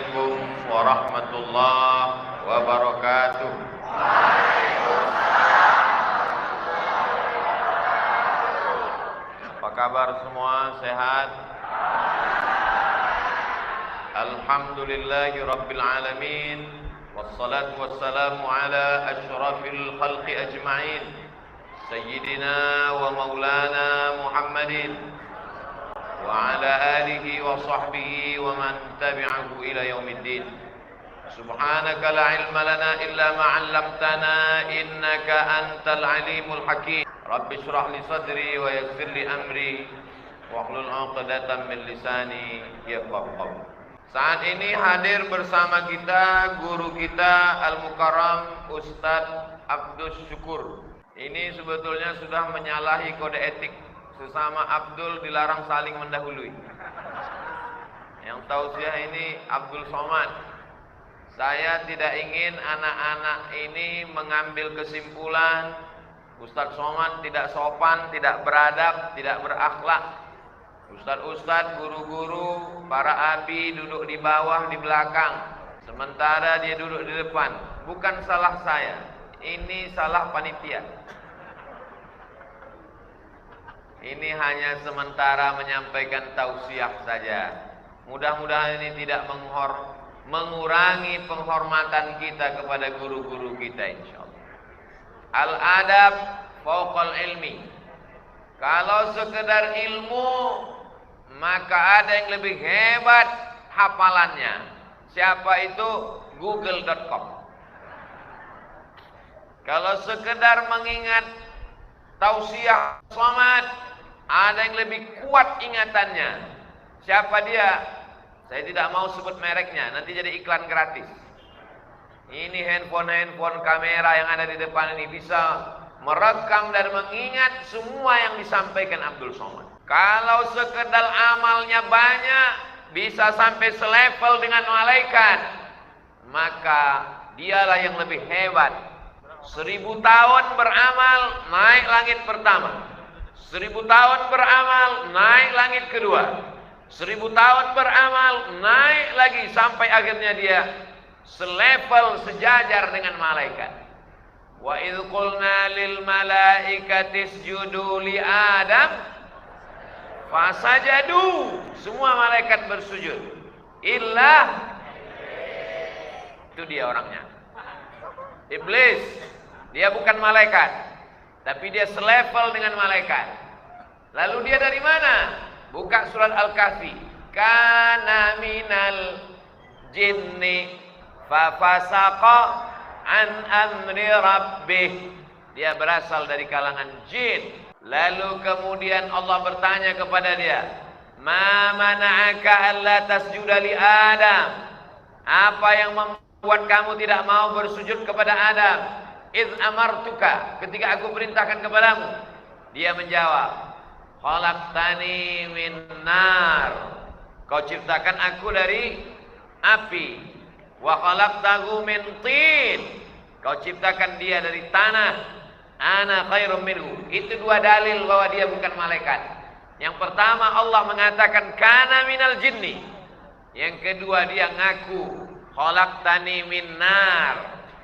Assalamualaikum warahmatullahi wabarakatuh. Apa kabar semua? Sehat? Alhamdulillahi rabbil alamin. Wassalatu wassalamu ala asyrafil khalqi ajma'in, Sayyidina wa maulana Muhammadin wa ala alihi wa sahbihi wa man tabi'ahu ila yaumiddin. Subhanaka la ilma lana illa ma 'allamtana innaka antal alimul hakim. Rabbi shrah li sadri wa yassir li amri wahlul 'uqdatam min lisani yafqahu qawli. Saat ini hadir bersama kita guru kita Al-Mukarram Ustadz Abdus Syukur. Ini sebetulnya sudah menyalahi kode etik. Sesama Abdul dilarang saling mendahului. Yang tausiah ini Abdul Somad. Saya tidak ingin anak-anak ini mengambil kesimpulan Ustadz Somad tidak sopan, tidak beradab, tidak berakhlak. Ustadz-ustadz, guru-guru, para abi duduk di bawah, di belakang, sementara dia duduk di depan. Bukan salah saya, ini salah panitia. Ini hanya sementara menyampaikan tausiah saja. Mudah-mudahan ini tidak mengurangi penghormatan kita kepada guru-guru kita, insyaallah. Al-adab fauqal ilmi. Kalau sekedar ilmu, maka ada yang lebih hebat hafalannya. Siapa itu? Google.com. Kalau sekedar mengingat tausiah Somad, ada yang lebih kuat ingatannya. Siapa dia? Saya tidak mau sebut mereknya, nanti jadi iklan gratis. Ini handphone kamera yang ada di depan ini bisa merekam dan mengingat semua yang disampaikan Abdul Somad. Kalau sekedar amalnya banyak, bisa sampai selevel dengan malaikat, maka dialah yang lebih hebat. 1000 tahun beramal, naik langit pertama. 1000 tahun beramal, naik langit kedua. 1000 tahun beramal, naik lagi sampai akhirnya dia selevel, sejajar dengan malaikat. Wa idh qulna lil malaikati isjudu li Adam fasajadu, semua malaikat bersujud illa, itu dia orangnya, iblis. Dia bukan malaikat, tapi dia selevel dengan malaikat. Lalu dia dari mana? Buka surat Al-Kahfi. Kana minal jinni fa fasaqa an amri rabbih. Dia berasal dari kalangan jin. Lalu kemudian Allah bertanya kepada dia, ma mana'aka alla tasjuda li Adam? Apa yang membuat kamu tidak mau bersujud kepada Adam? Idz amartuka, ketika aku perintahkan kepadamu. Dia menjawab, khalaqtani min nar, kau ciptakan aku dari api. Wa khalaqtahu min tin, kau ciptakan dia dari tanah. Ana khairum minhu. Itu dua dalil bahwa dia bukan malaikat. Yang pertama Allah mengatakan kana minal jinni. Yang kedua dia ngaku khalaqtani min nar,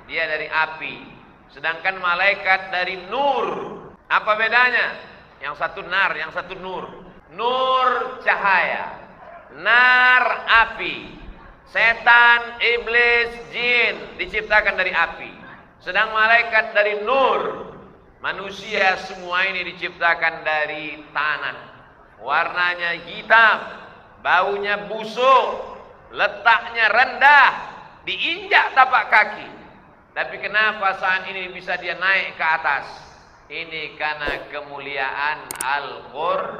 dia dari api. Sedangkan malaikat dari nur. Apa bedanya? Yang satu nar, yang satu nur. Nur cahaya, nar api. Setan, iblis, jin diciptakan dari api. Sedang malaikat dari nur. Manusia semua ini diciptakan dari tanah. Warnanya hitam, baunya busuk, letaknya rendah, diinjak tapak kaki. Tapi kenapa saat ini bisa dia naik ke atas? Ini karena kemuliaan Al-Qur'an.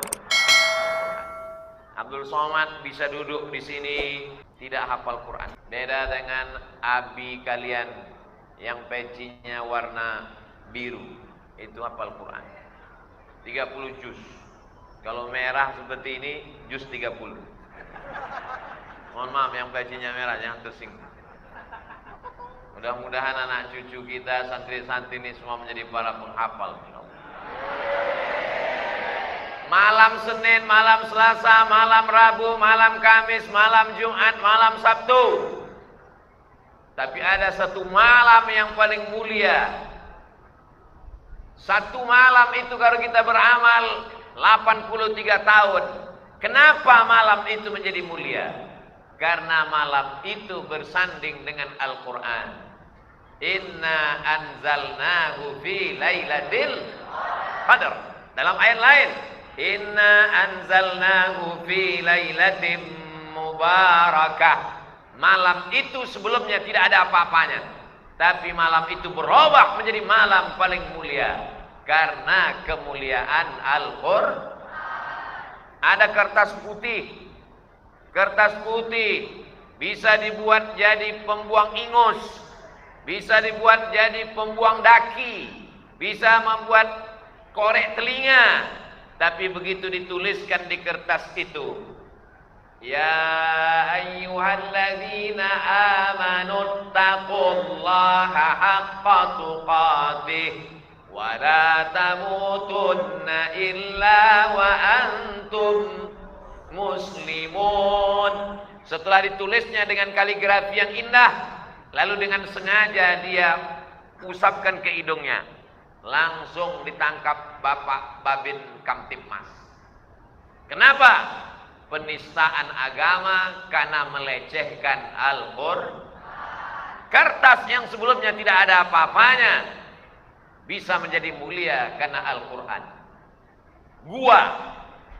Abdul Somad bisa duduk di sini tidak hafal Quran. Beda dengan abi kalian yang pecinya warna biru, itu hafal Quran. 30 juz. Kalau merah seperti ini, juz 30. Mohon maaf yang pecinya merah, jangan tersinggung. Mudah-mudahan anak cucu kita, santri-santri ini semua menjadi para penghafal. malam Senin, malam Selasa, malam Rabu, malam Kamis, malam Jumat, malam Sabtu. Tapi ada satu malam yang paling mulia. Satu malam itu kalau kita beramal 83 tahun. Kenapa malam itu menjadi mulia? Karena malam itu bersanding dengan Al-Quran. Inna anzalnahu fi lailatul qadar. Dalam ayat lain, inna anzalnahu fi lailatin mubarakah. Malam itu sebelumnya tidak ada apa-apanya, tapi malam itu berubah menjadi malam paling mulia karena kemuliaan Al-Qur'an. Ada kertas putih. Kertas putih bisa dibuat jadi pembuang ingus, bisa dibuat jadi pembuang daki, bisa membuat korek telinga. Tapi begitu dituliskan di kertas itu, ya ayyuhalladzina amanu taqullaha haqqa tuqatih wa la tamutunna illa wa antum muslimun. Setelah ditulisnya dengan kaligrafi yang indah, lalu dengan sengaja dia usapkan ke hidungnya, langsung ditangkap Bapak Babin Kamtipmas. Kenapa? Penistaan agama karena melecehkan Al-Qur'an. Kertas yang sebelumnya tidak ada apa-apanya bisa menjadi mulia karena Al-Qur'an. Gua,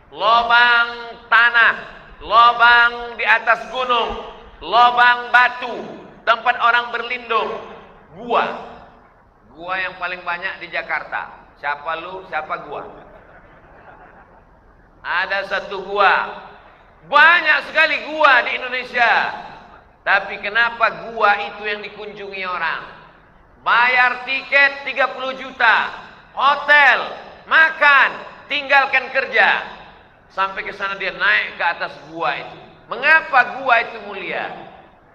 lobang tanah, lobang di atas gunung, lobang batu, tempat orang berlindung. Gua yang paling banyak di Jakarta. Siapa lu, siapa gua? Ada satu gua. Banyak sekali gua di Indonesia. Tapi kenapa gua itu yang dikunjungi orang? Bayar tiket 30 juta, hotel, makan, tinggalkan kerja. Sampai ke sana dia naik ke atas gua itu. Mengapa gua itu mulia?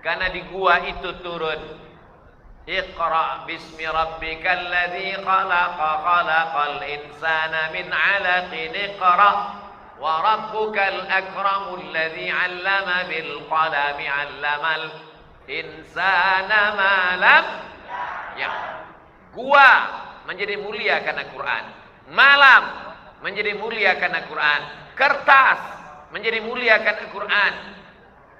Karena di gua itu turun Iqra bismi rabbikal ladzi khalaqa khalaqal insana min 'alaqin iqra wa rabbukal akramul ladzi 'allama bil qalami 'allamal insana ma lam ya. Gua menjadi mulia karena Quran. Malam menjadi mulia karena Quran. Kertas menjadi mulia karena Quran.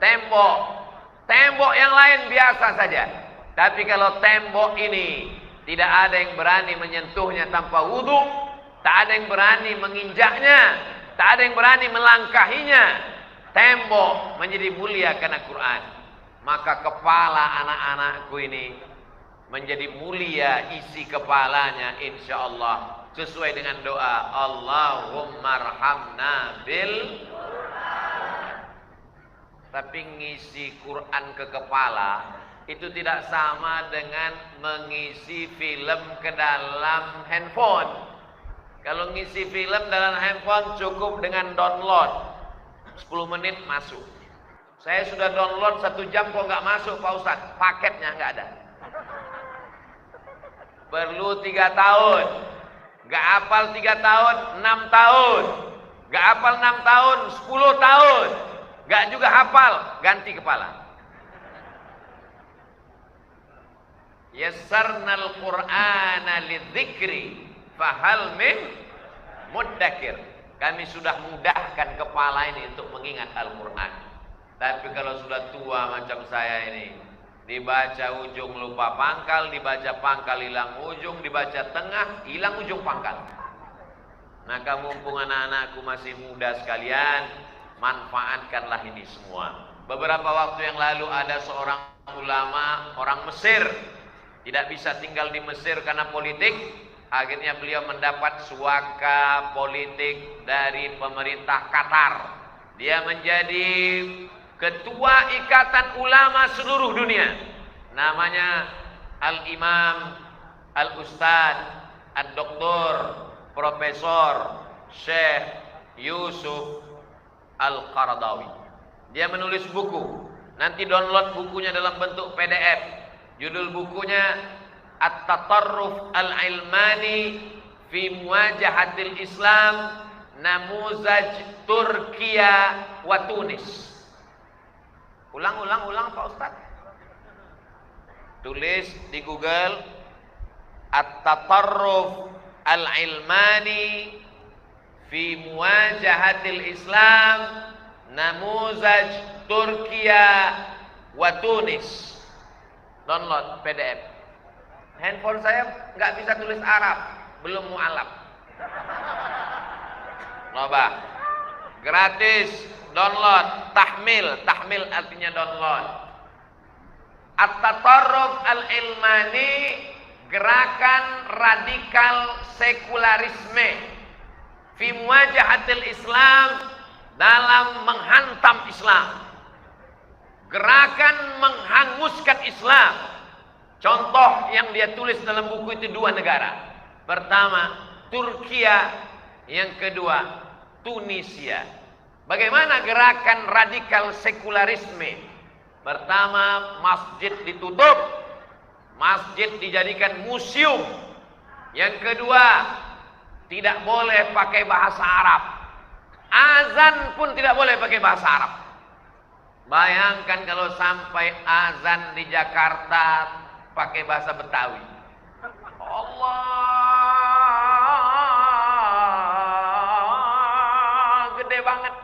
Tembok yang lain biasa saja. Tapi kalau tembok ini tidak ada yang berani menyentuhnya tanpa wudu, tak ada yang berani menginjaknya, tak ada yang berani melangkahinya. Tembok menjadi mulia karena Quran. Maka kepala anak-anakku ini menjadi mulia isi kepalanya insyaallah sesuai dengan doa Allahummarhamna bil Quran. Tapi ngisi Quran ke kepala itu tidak sama dengan mengisi film ke dalam handphone. Kalau ngisi film dalam handphone cukup dengan download 10 menit masuk. Saya sudah download 1 jam kok nggak masuk Pak Ustadz, paketnya nggak ada. Perlu 3 tahun, nggak hafal 3 tahun, 6 tahun, nggak hafal 6 tahun, 10 tahun, nggak juga hafal, ganti kepala. Yassarnal Qur'ana lidzikri fahal min muddakir. Kami sudah mudahkan kepala ini untuk mengingat Al-Quran. Tapi kalau sudah tua macam saya ini, dibaca ujung lupa pangkal, dibaca pangkal hilang ujung, dibaca tengah hilang ujung pangkal. Maka mumpung anak-anakku masih muda sekalian, manfaatkanlah ini semua. Beberapa waktu yang lalu ada seorang ulama orang Mesir, tidak bisa tinggal di Mesir karena politik. Akhirnya beliau mendapat suaka politik dari pemerintah Qatar. Dia menjadi ketua ikatan ulama seluruh dunia. Namanya Al-Imam Al-Ustadz Ad-Doktor Profesor Syekh Yusuf Al-Qaradawi. Dia menulis buku. Nanti download bukunya dalam bentuk PDF. Judul bukunya At-Tatarruf Al-Ilmani fi Muwajahatil Islam namuzaj Turkiya wa Tunis. Ulang Pak Ustaz. Tulis di Google at-tatarruf al-ilmani fi muwajahatil Islam namuzaj Turkiya wa Tunis. Download PDF. Handphone saya nggak bisa tulis Arab, belum mu'alaf. Coba, gratis, download, tahmil artinya download. At-tatarruf al-ilmani, gerakan radikal sekularisme fi muwajahatil Islam, dalam menghantam Islam, gerakan menghanguskan Islam. Contoh yang dia tulis dalam buku itu 2 negara. Pertama, Turkiya, yang kedua, Tunisia. Bagaimana gerakan radikal sekularisme? Pertama, masjid ditutup, masjid dijadikan museum. Yang kedua, tidak boleh pakai bahasa Arab. Azan pun tidak boleh pakai bahasa Arab. Bayangkan kalau sampai azan di Jakarta pakai bahasa Betawi. Allah, gede banget.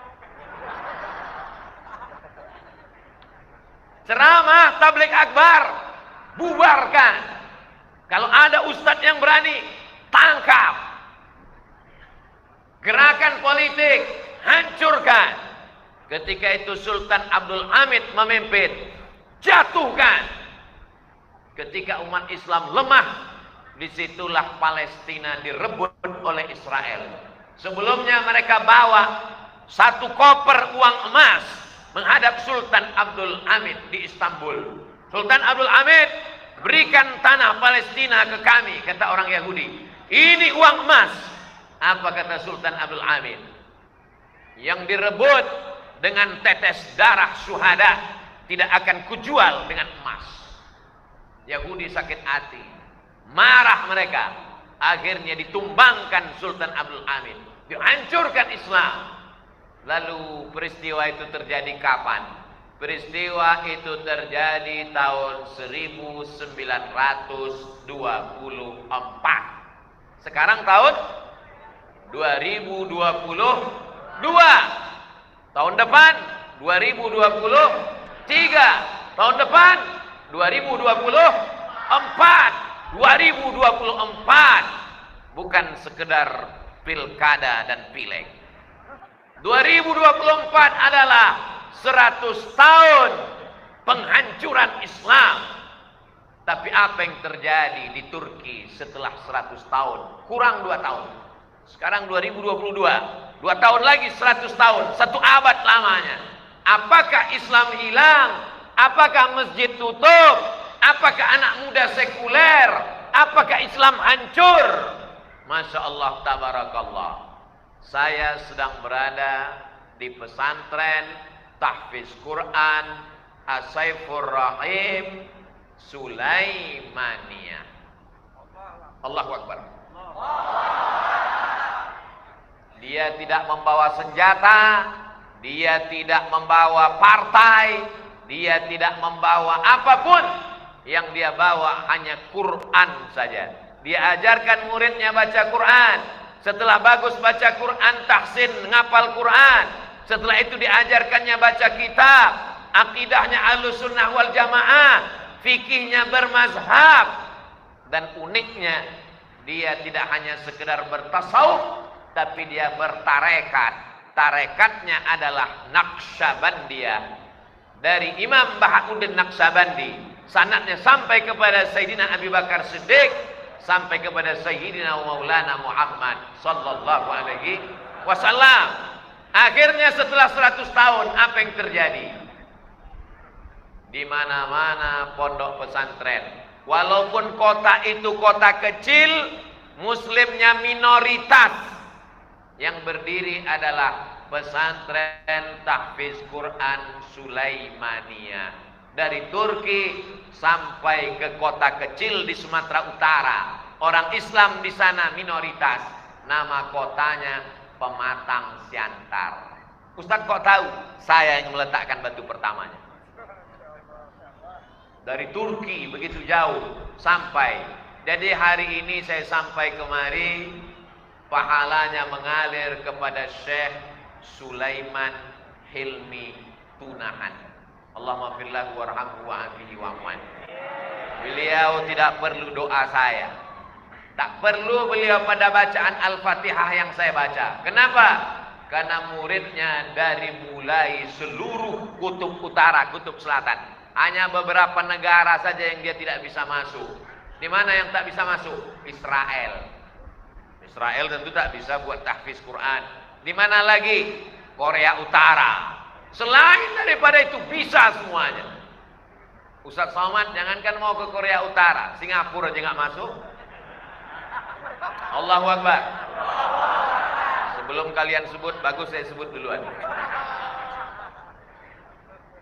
Ceramah tabligh akbar, bubarkan. Kalau ada ustadz yang berani, tangkap. Gerakan politik, hancurkan. Ketika itu Sultan Abdul Hamid memimpin, jatuhkan. Ketika umat Islam lemah, disitulah Palestina direbut oleh Israel. Sebelumnya mereka bawa 1 koper uang emas menghadap Sultan Abdul Hamid di Istanbul. Sultan Abdul Hamid, berikan tanah Palestina ke kami, kata orang Yahudi. Ini uang emas. Apa kata Sultan Abdul Hamid? Yang direbut dengan tetes darah syuhada tidak akan kujual dengan emas. Yahudi sakit hati, marah mereka. Akhirnya ditumbangkan Sultan Abdul Hamid, dihancurkan Islam. Lalu peristiwa itu terjadi kapan? Peristiwa itu terjadi tahun 1924. Sekarang tahun 2022. Tahun depan 2023. Tahun depan 2024. 2024 bukan sekedar pilkada dan pileg. 2024 adalah 100 tahun penghancuran Islam. Tapi apa yang terjadi di Turki setelah 100 tahun? Kurang 2 tahun. Sekarang 2022. 2 tahun lagi 100 tahun. 1 abad lamanya. Apakah Islam hilang? Apakah masjid tutup? Apakah anak muda sekuler? Apakah Islam hancur? Masya Allah, tabarakallah. Saya sedang berada di pesantren tahfiz Quran As-Saifur Rahim Sulaimaniyah. Allahu Akbar. Dia tidak membawa senjata, dia tidak membawa partai, dia tidak membawa apapun. Yang dia bawa hanya Quran saja. Dia ajarkan muridnya baca Quran. Setelah bagus baca Quran, tahsin ngapal Quran. Setelah itu diajarkannya baca kitab. Akidahnya Ahlussunnah wal Jamaah, fikihnya bermazhab. Dan uniknya, dia tidak hanya sekedar bertasawuf, tapi dia bertarekat. Tarekatnya adalah Naqsyabandiyah. Dari Imam Bahauddin Naqsyabandi, sanadnya sampai kepada Sayyidina Abu Bakar Siddiq, sampai kepada Sayyidina Maulana Muhammad sallallahu alaihi wasallam. Akhirnya setelah 100 tahun, apa yang terjadi? Di mana-mana pondok pesantren. Walaupun kota itu kota kecil, muslimnya minoritas. Yang berdiri adalah pesantren tahfiz Quran Sulaimaniyah. Dari Turki sampai ke kota kecil di Sumatera Utara. Orang Islam di sana minoritas. Nama kotanya pematang siantar. Ustaz kok tahu? Saya yang meletakkan batu pertamanya. Dari Turki begitu jauh sampai. Jadi hari ini saya sampai kemari, pahalanya mengalir kepada Syekh Sulaiman Hilmi Tunahan. Allahumma firlahu warhamhu wa'afihi wa'afwan. Beliau tidak perlu doa saya. Tak perlu beliau pada bacaan Al-Fatihah yang saya baca. Kenapa? Karena muridnya dari mulai seluruh kutub utara, kutub selatan. Hanya beberapa negara saja yang dia tidak bisa masuk. Di mana yang tak bisa masuk? Israel. Israel tentu tak bisa buat tahfiz Quran. Di mana lagi? Korea Utara. Selain daripada itu bisa semuanya. Ustaz Somad jangankan mau ke Korea Utara, Singapura aja nggak masuk. Allahu Akbar. Sebelum kalian sebut, bagus saya sebut duluan.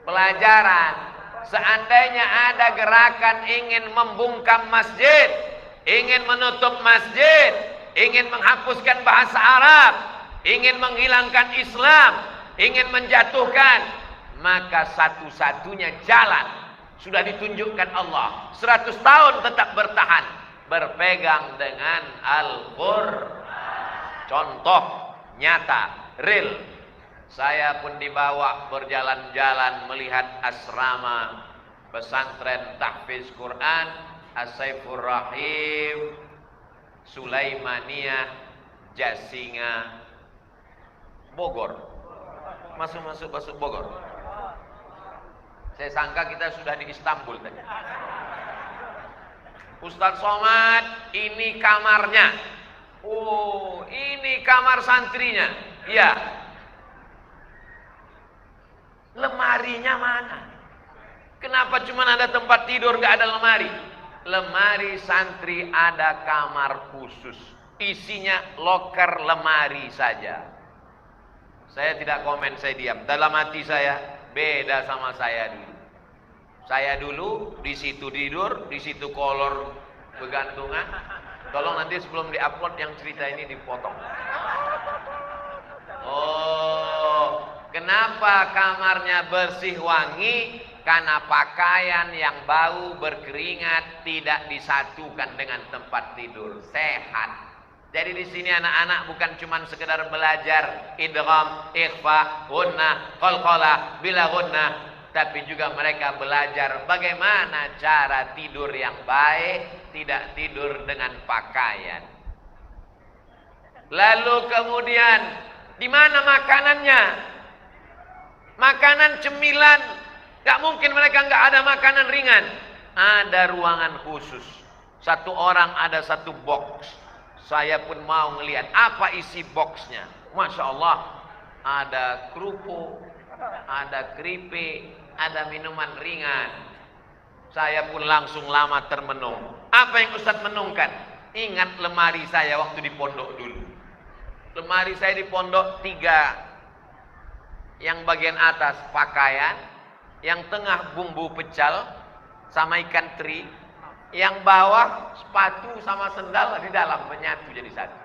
Pelajaran, seandainya ada gerakan ingin membungkam masjid, ingin menutup masjid, ingin menghapuskan bahasa Arab, ingin menghilangkan Islam, ingin menjatuhkan, maka satu-satunya jalan sudah ditunjukkan Allah. 100 tahun tetap bertahan, berpegang dengan Al-Qur'an. Contoh nyata, real. Saya pun dibawa berjalan-jalan melihat asrama pesantren tahfiz Quran As-Saifur Rahim Sulaimaniyah Jasinga Bogor. Masuk Bogor. Saya sangka kita sudah di Istanbul tadi. Ustaz Somad, ini kamarnya. Oh, ini kamar santrinya. Iya. Lemarinya mana? Kenapa cuma ada tempat tidur, nggak ada lemari? Lemari santri ada kamar khusus. Isinya loker lemari saja. Saya tidak komen, saya diam. Dalam hati saya, beda sama saya dulu. Saya dulu di situ tidur, di situ kolor bergantungan. Tolong nanti sebelum diupload yang cerita ini dipotong. Oh, kenapa kamarnya bersih wangi? Karena pakaian yang bau berkeringat tidak disatukan dengan tempat tidur. Sehat. Jadi di sini anak-anak bukan cuma sekedar belajar idgham, ikhfa, gunnah, qalqalah, bila gunnah, tapi juga mereka belajar bagaimana cara tidur yang baik, tidak tidur dengan pakaian. Lalu kemudian di mana makanannya? Makanan cemilan, gak mungkin mereka gak ada makanan ringan. Ada ruangan khusus. Satu orang ada satu box. Saya pun mau ngelihat apa isi boxnya. Masya Allah, ada kerupuk, ada keripik, ada minuman ringan. Saya pun langsung lama termenung. Apa yang Ustaz menungkan? Ingat lemari saya waktu di pondok dulu. Lemari saya di pondok 3. Yang bagian atas pakaian, yang tengah bumbu pecal sama ikan teri, yang bawah sepatu sama sendal di dalam menyatu jadi satu.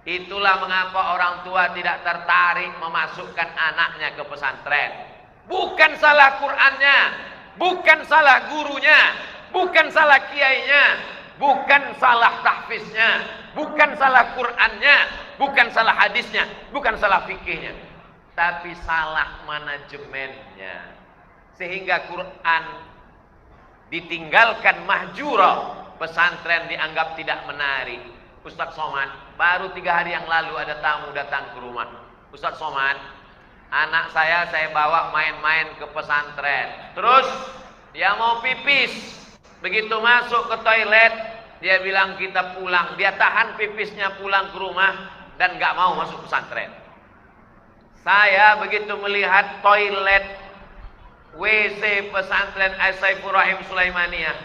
Itulah mengapa orang tua tidak tertarik memasukkan anaknya ke pesantren. Bukan salah Qur'annya, bukan salah gurunya, bukan salah kiainya, bukan salah tahfiznya, bukan salah Qur'annya, bukan salah hadisnya, bukan salah fikihnya, tapi salah manajemennya. Sehingga Quran ditinggalkan mahjura, pesantren dianggap tidak menarik. Ustaz Somad, baru 3 hari yang lalu ada tamu datang ke rumah. Ustaz Somad, anak saya bawa main-main ke pesantren. Terus dia mau pipis. Begitu masuk ke toilet, dia bilang kita pulang. Dia tahan pipisnya pulang ke rumah dan gak mau masuk pesantren. Saya begitu melihat toilet WC pesantren As-Saifur Rahim Sulaimaniyah,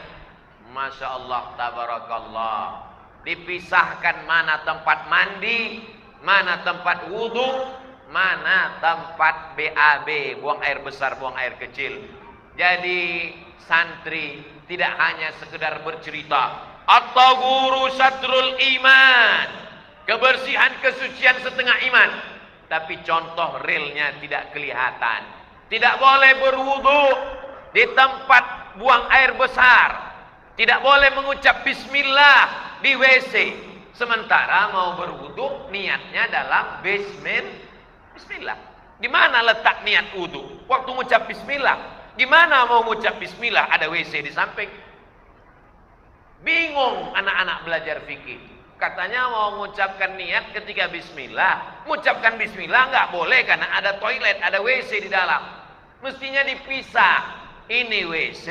Masya Allah, tabarakallah. Dipisahkan mana tempat mandi, mana tempat wudhu, mana tempat BAB, buang air besar, buang air kecil. Jadi santri tidak hanya sekedar bercerita, at-taghuru satrul iman. kebersihan, kesucian setengah iman, tapi contoh realnya tidak kelihatan. Tidak boleh berwudu di tempat buang air besar, tidak boleh mengucap bismillah di WC, sementara mau berwudu niatnya dalam bismillah. Di mana letak niat wudu? Waktu mengucap bismillah. Gimana mau mengucap bismillah ada WC di samping? Bingung anak-anak belajar fikih. Katanya mau mengucapkan niat ketika bismillah. Mengucapkan bismillah nggak boleh karena ada toilet, ada WC di dalam. Mestinya dipisah. Ini WC,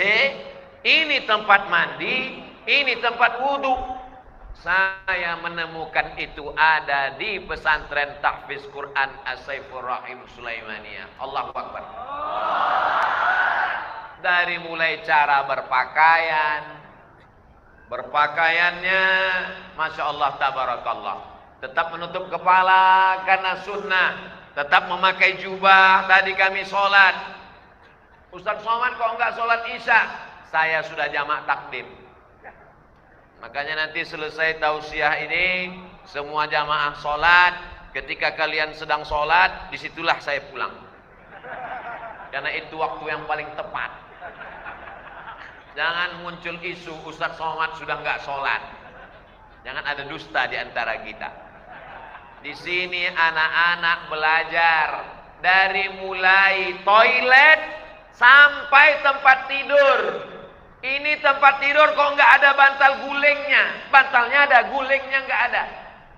ini tempat mandi, ini tempat wudhu. Saya menemukan itu ada di pesantren tahfiz Quran As-Saifur Rahim Sulaimaniyah. Allahu Akbar. Dari mulai cara berpakaiannya, Masya Allah, tabarakallah, tetap menutup kepala karena sunnah, tetap memakai jubah. Tadi kami sholat, Ustaz Somad kok enggak sholat isya? Saya sudah jamak takdim. Makanya nanti selesai tausiah ini, semua jamaah sholat. Ketika kalian sedang sholat, disitulah saya pulang, karena itu waktu yang paling tepat. Jangan muncul isu Ustaz Somad sudah enggak sholat. Jangan ada dusta di antara kita. Di sini anak-anak belajar dari mulai toilet sampai tempat tidur. Ini tempat tidur kok enggak ada bantal gulingnya. Bantalnya ada, gulingnya enggak ada.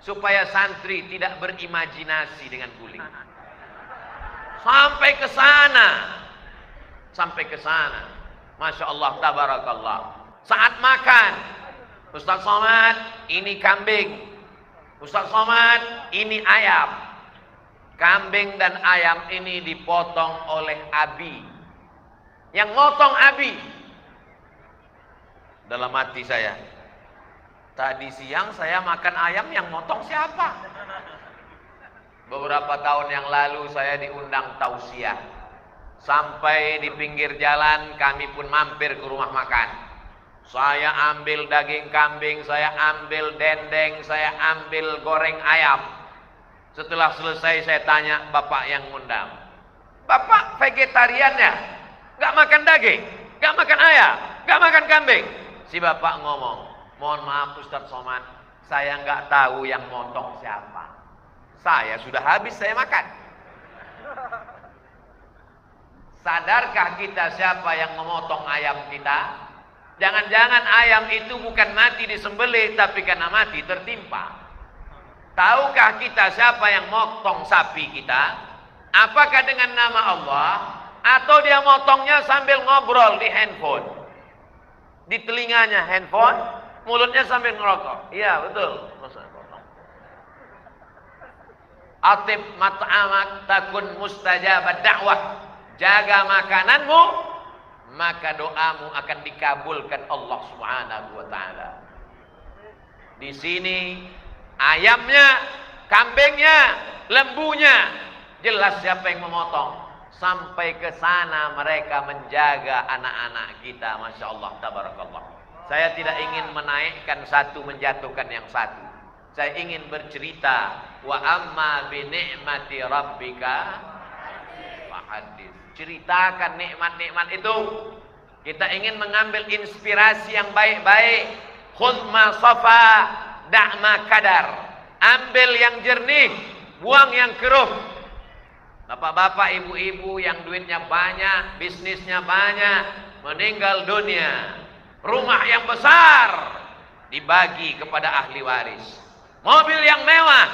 Supaya santri tidak berimajinasi dengan guling. Sampai ke sana. Masya Allah, tabarakallah. Saat makan, Ustaz Somad, ini kambing. Ustaz Somad, ini ayam. Kambing dan ayam ini dipotong oleh Abi. Yang motong Abi. Dalam hati saya, tadi siang saya makan ayam, yang motong siapa? Beberapa tahun yang lalu saya diundang tausiah. Sampai di pinggir jalan kami pun mampir ke rumah makan. Saya ambil daging kambing, saya ambil dendeng, saya ambil goreng ayam. Setelah selesai saya tanya bapak yang ngundang, "Bapak vegetarian ya? Gak makan daging? Gak makan ayam? Gak makan kambing?" Si bapak ngomong, "Mohon maaf Ustaz Somad, saya gak tahu yang motong siapa. Saya sudah habis saya makan." Sadarkah kita siapa yang memotong ayam kita? Jangan-jangan ayam itu bukan mati disembelih, tapi karena mati tertimpa. Tahukah kita siapa yang motong sapi kita? Apakah dengan nama Allah? Atau dia motongnya sambil ngobrol di handphone? Di telinganya handphone, mulutnya sambil ngerokok. Iya betul. Atib mat'amak takun mustajabad da'wah. Jaga makananmu, maka doamu akan dikabulkan Allah Subhanahu wa taala. Di sini ayamnya, kambingnya, lembunya, jelas siapa yang memotong. Sampai ke sana mereka menjaga anak-anak kita, Masya Allah, tabarakallah. Saya tidak ingin menaikkan satu menjatuhkan yang satu. Saya ingin bercerita, wa amma bi ni'mati rabbika fahadits. Ceritakan nikmat-nikmat itu. Kita ingin mengambil inspirasi yang baik-baik. Khudh ma safa, da' ma kadar. Ambil yang jernih, buang yang keruh. Bapak-bapak, ibu-ibu yang duitnya banyak, bisnisnya banyak, meninggal dunia, rumah yang besar dibagi kepada ahli waris. Mobil yang mewah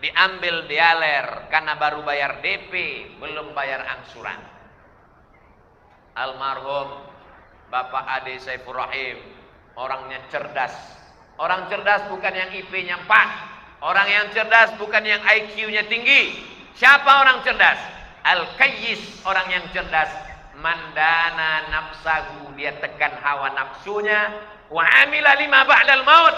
diambil dialer karena baru bayar DP, belum bayar angsuran. Almarhum Bapak Ade Saifur Rahim, orangnya cerdas. Orang cerdas bukan yang IP-nya 4. Orang yang cerdas bukan yang IQ-nya tinggi. Siapa orang cerdas? Al-Qayyis, orang yang cerdas. Mandana nafsahu, dia tekan hawa nafsunya. Wa amila lima ba'dal maut,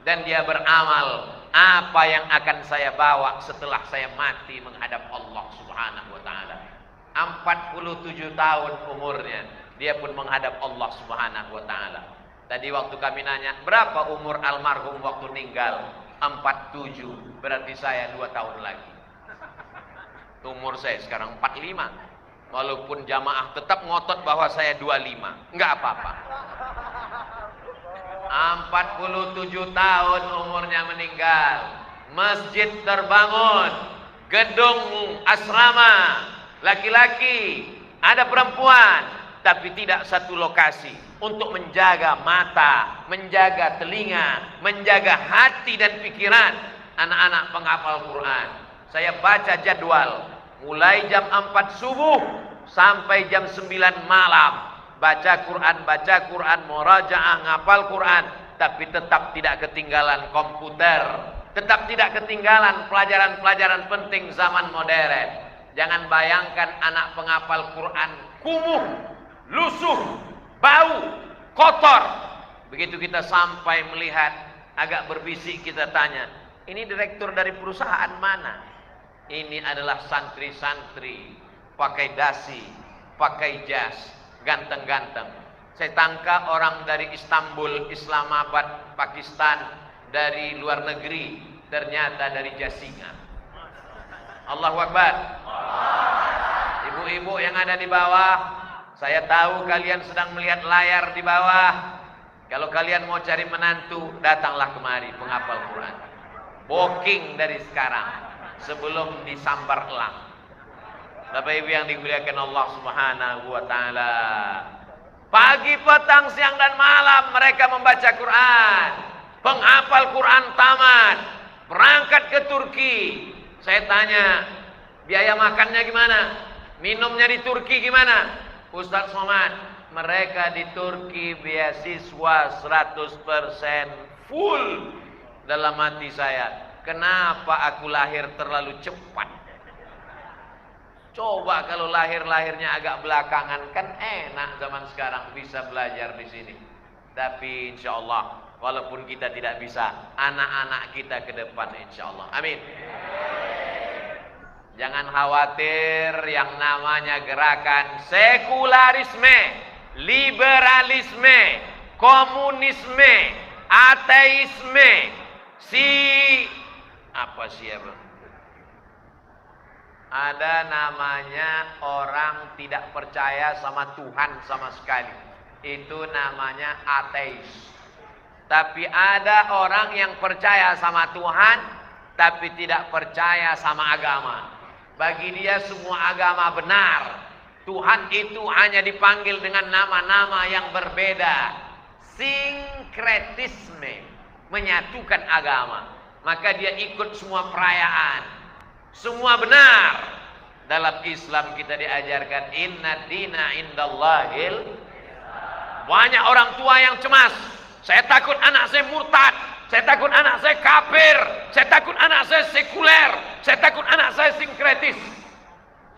dan dia beramal apa yang akan saya bawa setelah saya mati menghadap Allah Subhanahu wa taala. 47 tahun umurnya, dia pun menghadap Allah Subhanahu wa taala. Tadi waktu kami nanya, berapa umur almarhum waktu meninggal? 47, berarti saya 2 tahun lagi. Umur saya sekarang 45. Walaupun jamaah tetap ngotot bahwa saya 25, enggak apa-apa. 47 tahun umurnya meninggal. Masjid terbangun, gedung asrama, laki-laki, ada perempuan, tapi tidak satu lokasi untuk menjaga mata, menjaga telinga, menjaga hati dan pikiran anak-anak penghafal Quran. Saya baca jadwal mulai jam 4 subuh sampai jam 9 malam. Baca Quran, murajaah, ngapal Quran, tapi tetap tidak ketinggalan komputer, tetap tidak ketinggalan pelajaran-pelajaran penting zaman modern. Jangan bayangkan anak penghafal Quran kumuh, lusuh, bau, kotor. Begitu kita sampai melihat, agak berbisik kita tanya, ini direktur dari perusahaan mana? Ini adalah santri-santri, pakai dasi, pakai jas, ganteng-ganteng. Saya tangka orang dari Istanbul, Islamabad, Pakistan, dari luar negeri, ternyata dari Jasinga. Allahu Akbar. Ibu-ibu yang ada di bawah, saya tahu kalian sedang melihat layar di bawah. Kalau kalian mau cari menantu, datanglah kemari penghafal Quran. Booking dari sekarang sebelum disambar elang. Bapak Ibu yang dimuliakan Allah Subhanahu wa taala. Pagi, petang, siang dan malam mereka membaca Quran. Penghafal Quran tamat, berangkat ke Turki. Saya tanya, biaya makannya gimana? Minumnya di Turki gimana? Ustaz Somad, mereka di Turki beasiswa 100% full. Dalam hati saya, kenapa aku lahir terlalu cepat? Coba kalau lahirnya agak belakangan, kan enak zaman sekarang bisa belajar di sini. Tapi insya Allah, walaupun kita tidak bisa, anak-anak kita ke depan insya Allah. Amin. Jangan khawatir, yang namanya gerakan sekularisme, liberalisme, komunisme, ateisme, ada namanya orang tidak percaya sama Tuhan sama sekali. Itu namanya ateis. Tapi ada orang yang percaya sama Tuhan, tapi tidak percaya sama agama. Bagi dia semua agama benar. Tuhan itu hanya dipanggil dengan nama-nama yang berbeda. Sinkretisme, menyatukan agama. Maka dia ikut semua perayaan. Semua benar. Dalam Islam kita diajarkan inna dina indallahil. Banyak orang tua yang cemas. Saya takut anak saya murtad. Saya takut anak saya kafir. Saya takut anak saya sekuler. Saya takut anak saya sinkretis.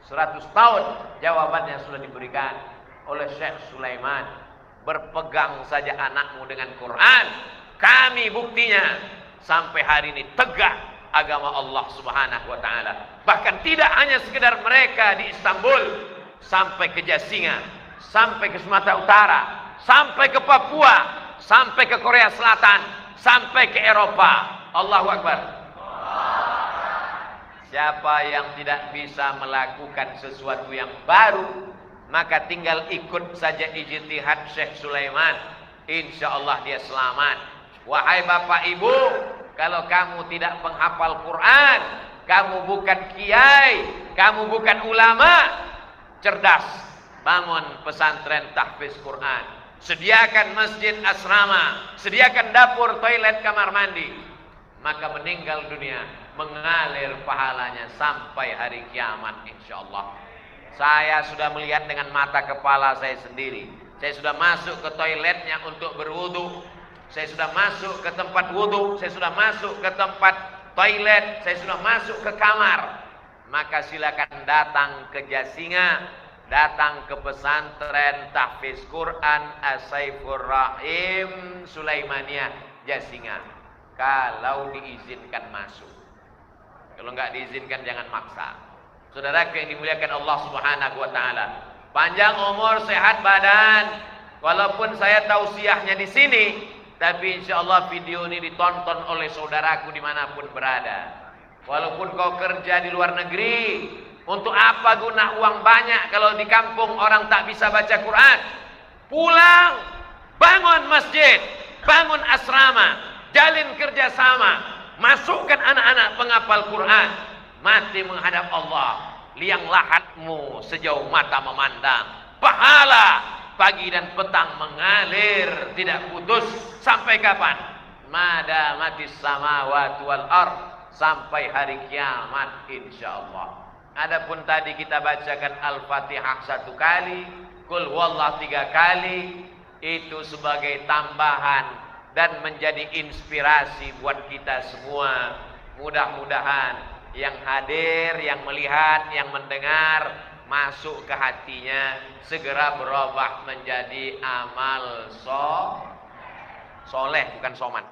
100 tahun jawabannya sudah diberikan oleh Syekh Sulaiman. Berpegang saja anakmu dengan Quran. Kami buktinya sampai hari ini tegak agama Allah Subhanahu wa taala. Bahkan tidak hanya sekedar mereka di Istanbul, sampai ke Jasinga, sampai ke Sumatera Utara, sampai ke Papua, sampai ke Korea Selatan, sampai ke Eropa. Allahu Akbar. Siapa yang tidak bisa melakukan sesuatu yang baru, maka tinggal ikut saja ijtihad Syekh Sulaiman. Insya Allah dia selamat. Wahai Bapak Ibu, kalau kamu tidak penghafal Quran, kamu bukan kiai, kamu bukan ulama, cerdas. Bangun pesantren tahfiz Quran. Sediakan masjid asrama, sediakan dapur, toilet, kamar mandi. Maka meninggal dunia, mengalir pahalanya sampai hari kiamat insyaallah. Saya sudah melihat dengan mata kepala saya sendiri. Saya sudah masuk ke toiletnya untuk berwudu. Saya sudah masuk ke tempat wudu, saya sudah masuk ke tempat toilet, saya sudah masuk ke kamar. Maka silakan datang ke Jasinga, datang ke pesantren tahfiz Quran As-Saifur Rahim Sulaimaniyah Jasinga. Kalau diizinkan masuk. Kalau nggak diizinkan jangan maksa. Saudara yang dimuliakan Allah Subhanahu wa taala. Panjang umur, sehat badan. Walaupun saya tausiahnya di sini, Tapi insya Allah video ini ditonton oleh saudaraku dimanapun berada. Walaupun kau kerja di luar negeri, untuk apa guna uang banyak kalau di kampung orang tak bisa baca Quran? Pulang, bangun masjid, bangun asrama, jalin kerjasama, masukkan anak-anak penghafal Quran, mati menghadap Allah, liang lahatmu sejauh mata memandang, pahala pagi dan petang mengalir tidak putus. Sampai kapan? Mada matis samawati wal ard, sampai hari kiamat insyaallah. Adapun tadi kita bacakan Al-Fatihah 1 kali, Qul huwallahu 3 kali, itu sebagai tambahan dan menjadi inspirasi buat kita semua. Mudah-mudahan yang hadir, yang melihat, yang mendengar masuk ke hatinya, segera berubah menjadi amal soleh, bukan soman.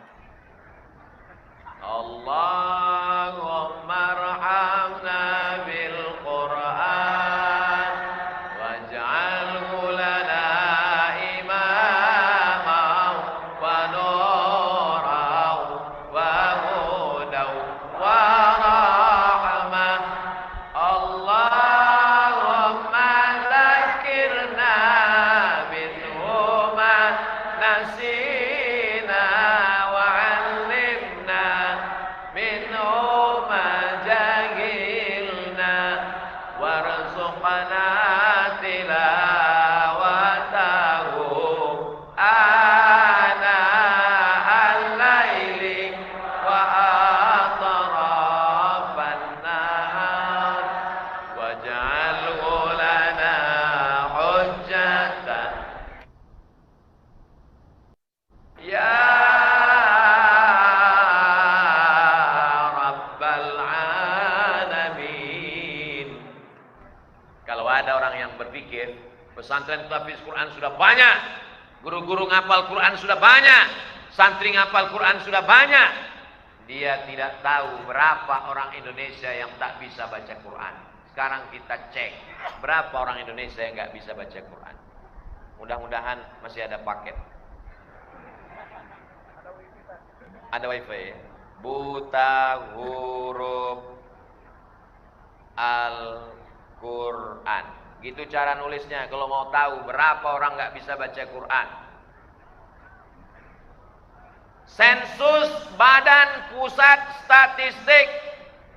Allahumma arhamna bil Quran waj'alhu lana imamah wa nuran wa hudan wa rahmah. Allahumma dzakirna minhu ma nasina wa 'allimna minhu ma jahilna warzuqna tilawatahu ana al-laili wa atrafan nahar waj'alhu lana hujjatan ya Rabbal Alamin. Kalau ada orang yang berpikir pesantren tahfiz Quran sudah banyak, guru-guru ngapal Quran sudah banyak, santri ngapal Quran sudah banyak, dia tidak tahu berapa orang Indonesia yang tak bisa baca Quran. Sekarang kita cek berapa orang Indonesia yang nggak bisa baca Quran. Mudah-mudahan masih ada paket. Ada wifi ya? Buta huruf Al-Quran, gitu cara nulisnya. Kalau mau tahu berapa orang nggak bisa baca Quran. Sensus Badan Pusat Statistik,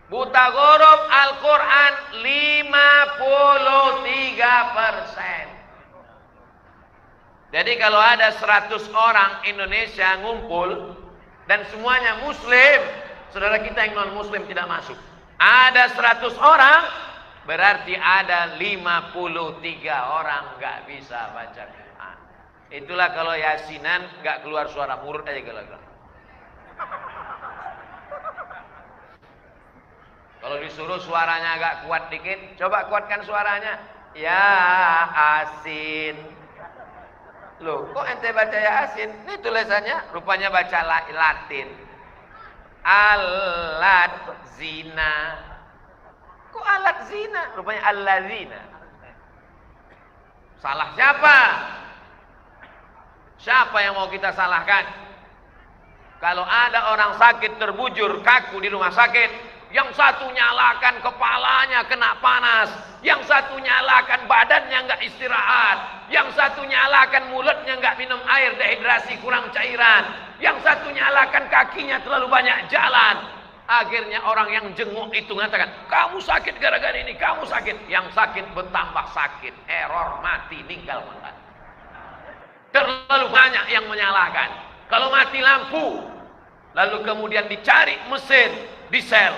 buta huruf Al-Quran 53%. Jadi kalau ada 100 orang Indonesia ngumpul dan semuanya muslim, saudara kita yang non muslim tidak masuk. Ada 100 orang, berarti ada 53 orang nggak bisa baca Quran. Itulah kalau yasinan nggak keluar suara mulut aja kalau. Kalau disuruh suaranya agak kuat dikit, coba kuatkan suaranya. Ya Asin. Loh, kok ente baca ya Asin? Ini tulisannya rupanya baca Latin. Alat zina. Kok alat zina? Rupanya allazina. Salah siapa? Siapa yang mau kita salahkan? Kalau ada orang sakit terbujur kaku di rumah sakit, yang satu nyalakan kepalanya kena panas, yang satu nyalakan badannya nggak istirahat, yang satu nyalakan mulutnya nggak minum air, dehidrasi kurang cairan, yang satu nyalakan kakinya terlalu banyak jalan. Akhirnya orang yang jenguk itu mengatakan, kamu sakit gara-gara ini, kamu sakit. Yang sakit bertambah sakit, error, mati, meninggal. Terlalu banyak yang menyalahkan. Kalau mati lampu, lalu kemudian dicari mesin, diesel,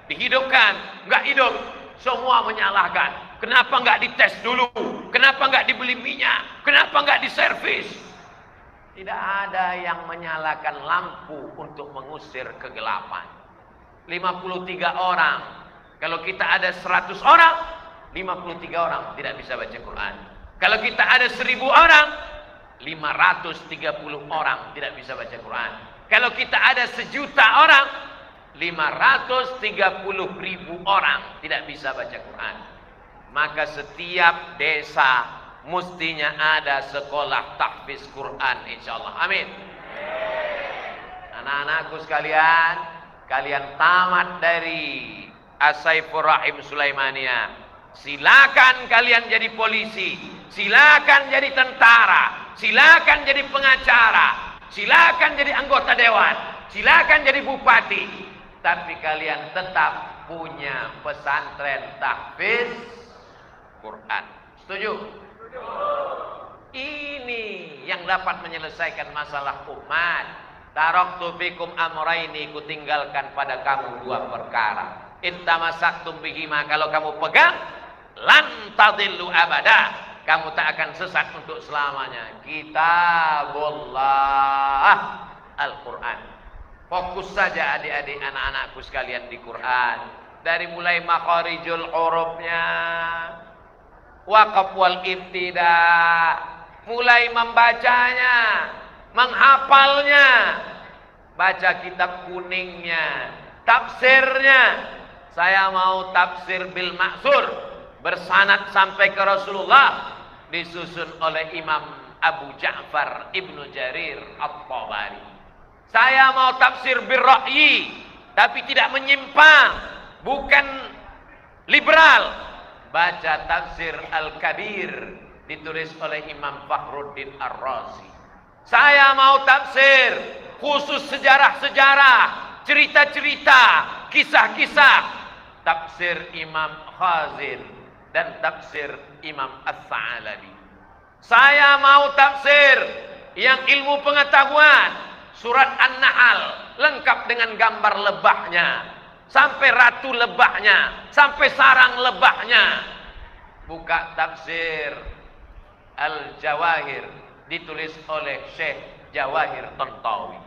dihidupkan, nggak hidup, semua menyalahkan. Kenapa nggak dites dulu? Kenapa nggak dibeli minyak? Kenapa nggak diservis? Tidak ada yang menyalakan lampu untuk mengusir kegelapan. 53 orang. Kalau kita ada 100 orang, 53 orang tidak bisa baca Quran. Kalau kita ada 1000 orang, 530 orang tidak bisa baca Quran. Kalau kita ada 1.000.000 orang, 530.000 orang tidak bisa baca Quran. Maka setiap desa mestinya ada sekolah tahfiz Quran, insyaallah. Amin. Anak-anakku sekalian, kalian tamat dari As-Saifur Rahim Sulaimaniyah. Silakan kalian jadi polisi, silakan jadi tentara, silakan jadi pengacara, silakan jadi anggota dewan, silakan jadi bupati. Tapi kalian tetap punya pesantren tahfiz Quran. Setuju? Ini yang dapat menyelesaikan masalah umat. Taraktu fikum amraini, ku tinggalkan pada kamu dua perkara. Intamasaktum bihima, kalau kamu pegang, lan tadillu abada, kamu tak akan sesat untuk selamanya. Kitabullah, Al-Quran. Fokus saja adik-adik anak-anakku sekalian di Quran. Dari mulai makharijul hurufnya, waqaf wal ibtida, mulai membacanya, menghafalnya, baca kitab kuningnya, tafsirnya. Saya mau tafsir bil maksur, bersanad sampai ke Rasulullah, disusun oleh Imam Abu Ja'far Ibnu Jarir At-Tabari. Saya mau tafsir bil ra'yi, tapi tidak menyimpang, bukan liberal. Baca tafsir Al-Kabir, ditulis oleh Imam Fakhruddin Ar-Razi. Saya mau tafsir khusus sejarah-sejarah, cerita-cerita, kisah-kisah, tafsir Imam Khazin dan tafsir Imam As-Sa'alabi. Saya mau tafsir yang ilmu pengetahuan, surat An-Nahl lengkap dengan gambar lebahnya, sampai ratu lebahnya, sampai sarang lebahnya. Buka tafsir Al-Jawahir, ditulis oleh Syekh Jawahir Tantawi.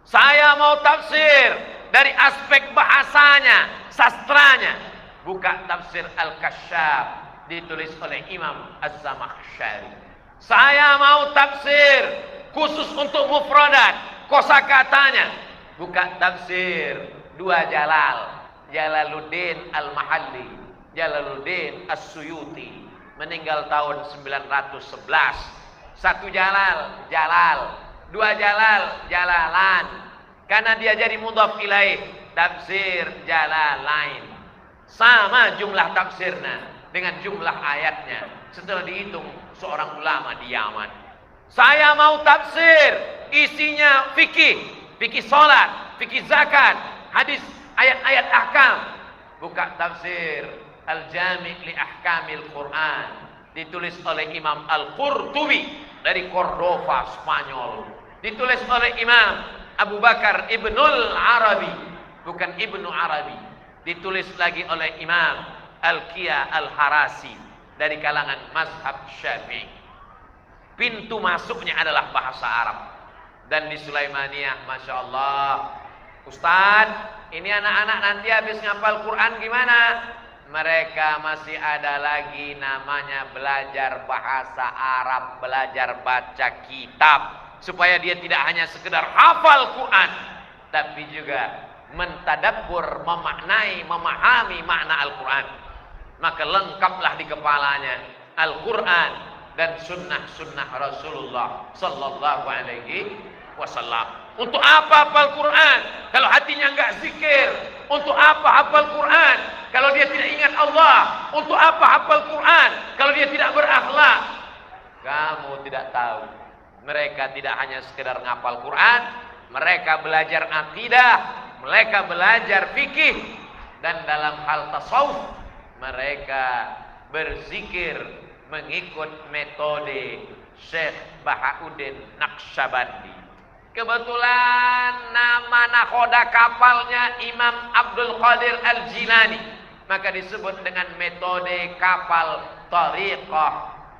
Saya mau tafsir dari aspek bahasanya, sastranya. Buka tafsir Al-Kasyaf, ditulis oleh Imam Az-Zamakhsyari. Saya mau tafsir khusus untuk mufradat, kosakatanya. Buka tafsir dua Jalal, Jalaluddin Al-Mahalli, Jalaluddin As-Suyuti, meninggal tahun 911. Satu Jalal, Jalal. Dua Jalal, Jalalan. Karena dia jadi mudhaf ilaih, tafsir Jalalain. Sama jumlah tafsirnya dengan jumlah ayatnya. Setelah dihitung seorang ulama di Yaman. Saya mau tafsir, isinya fikih, fikih salat, fikih zakat, hadis, ayat-ayat ahkam. Buka tafsir Al-Jami' li Ahkamil Quran, ditulis oleh Imam Al-Qurtubi dari Cordova, Spanyol. Ditulis oleh Imam Abu Bakar Ibnul Arabi, bukan Ibnu Arabi. Ditulis lagi oleh Imam Al-Qiyah Al-Harasi dari kalangan mazhab Syafi'i. Pintu masuknya adalah bahasa Arab. Dan di Sulaimaniyah, Masya Allah, Ustadz, ini anak-anak nanti habis ngapal Quran gimana? Mereka masih ada lagi namanya belajar bahasa Arab, belajar baca kitab, supaya dia tidak hanya sekedar hafal Quran, tapi juga mentadabbur, memaknai, memahami makna Al-Quran. Maka lengkaplah di kepalanya Al-Quran dan sunnah-sunnah Rasulullah Sallallahu Alaihi Wasallam. Untuk apa hafal Quran kalau hatinya enggak zikir? Untuk apa hafal Quran kalau dia tidak ingat Allah? Untuk apa hafal Quran kalau dia tidak berakhlak? Kamu tidak tahu. Mereka tidak hanya sekedar ngapal Quran, mereka belajar akidah, mereka belajar fikih, dan dalam hal tasawuf mereka berzikir mengikut metode Syekh Bahauddin Naqsyabandi. Kebetulan nama nakhoda kapalnya Imam Abdul Qadir Al-Jilani, maka disebut dengan metode kapal Tariqah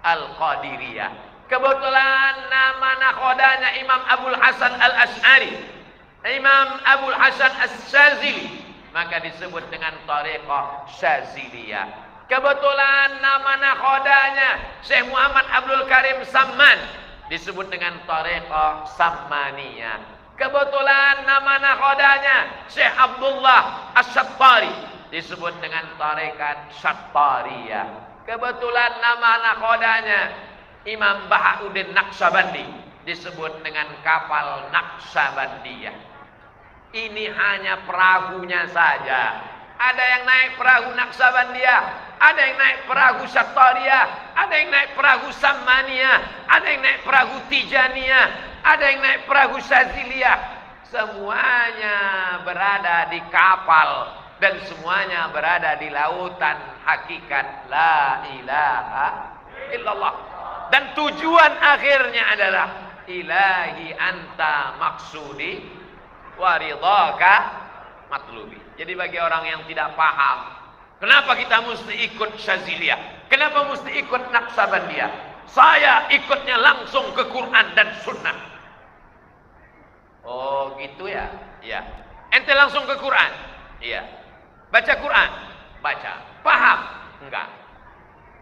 Al-Qadiriyah. Kebetulan nama nakhodanya Imam Abul Hasan Al-Asy'ari, Imam Abul Hasan As-Syazili, maka disebut dengan Tariqah Syaziliyah. Kebetulan nama nakhodanya Syekh Muhammad Abdul Karim Samman, disebut dengan Tariqah Sammaniyah. Kebetulan nama nakhodanya Syekh Abdullah Asy-Syattari, disebut dengan Tariqat Syattariyah. Kebetulan nama nakhodanya Imam Bahauddin Naqsyabandi, disebut dengan kapal Naqsyabandiyah. Ini hanya perahunya saja. Ada yang naik perahu Naksabandia, ada yang naik perahu Syattariyah, ada yang naik perahu Sammaniyah, ada yang naik perahu Tijaniyah, ada yang naik perahu Syaziliyah. Semuanya berada di kapal dan semuanya berada di lautan hakikat la ilaha illallah. Dan tujuan akhirnya adalah ilahi anta maksudi wa ridhaka matlubi. Jadi bagi orang yang tidak paham, kenapa kita mesti ikut Syaziliyah? Kenapa mesti ikut Naksabandiyah? Saya ikutnya langsung ke Quran dan Sunnah. Oh gitu ya? Iya. Ente langsung ke Quran? Iya. Baca Quran? Baca. Paham? Enggak.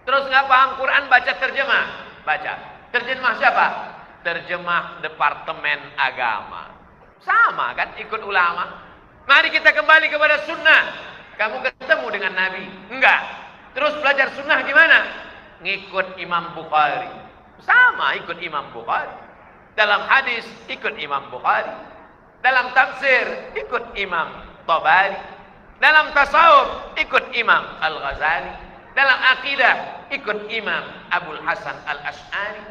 Terus nggak paham Quran, baca terjemah? Baca. Terjemah siapa? Terjemah Departemen Agama. Sama kan ikut ulama? Mari kita kembali kepada sunnah. Kamu ketemu dengan Nabi? Enggak. Terus belajar sunnah gimana? Ngikut Imam Bukhari. Sama ikut Imam Bukhari. Dalam hadis ikut Imam Bukhari. Dalam tafsir ikut Imam Tabari. Dalam tasawuf ikut Imam Al-Ghazali. Dalam akidah ikut Imam Abul Hasan Al-Asy'ari.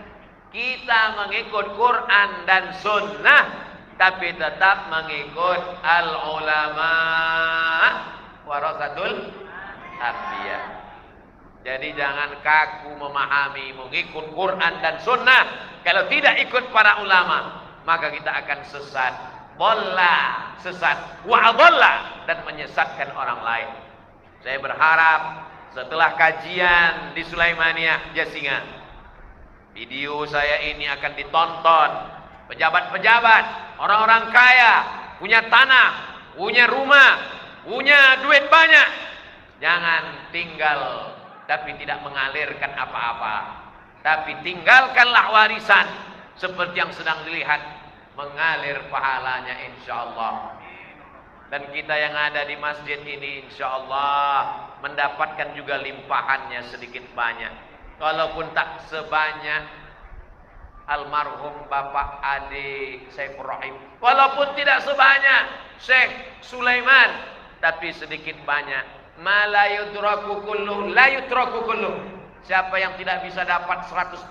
Kita mengikut Quran dan sunnah, tapi tetap mengikut al-ulama warasatul anbiya. Jadi jangan kaku memahami mengikut Quran dan sunnah. Kalau tidak ikut para ulama, maka kita akan sesat. Bola, sesat, wa'adalla, dan menyesatkan orang lain. Saya berharap setelah kajian di Sulaimaniyah Jasingan, video saya ini akan ditonton pejabat-pejabat, orang-orang kaya, punya tanah, punya rumah, punya duit banyak. Jangan tinggal tapi tidak mengalirkan apa-apa. Tapi tinggalkanlah warisan seperti yang sedang dilihat, mengalir pahalanya insyaallah. Dan kita yang ada di masjid ini insyaallah mendapatkan juga limpahannya sedikit banyak. Walaupun tak sebanyak almarhum Bapak Ade Saifur Rahim, walaupun tidak sebanyak Syekh Sulaiman, tapi sedikit banyak. Ma la yudraku kullu la yutraku kullu. Siapa yang tidak bisa dapat 100%,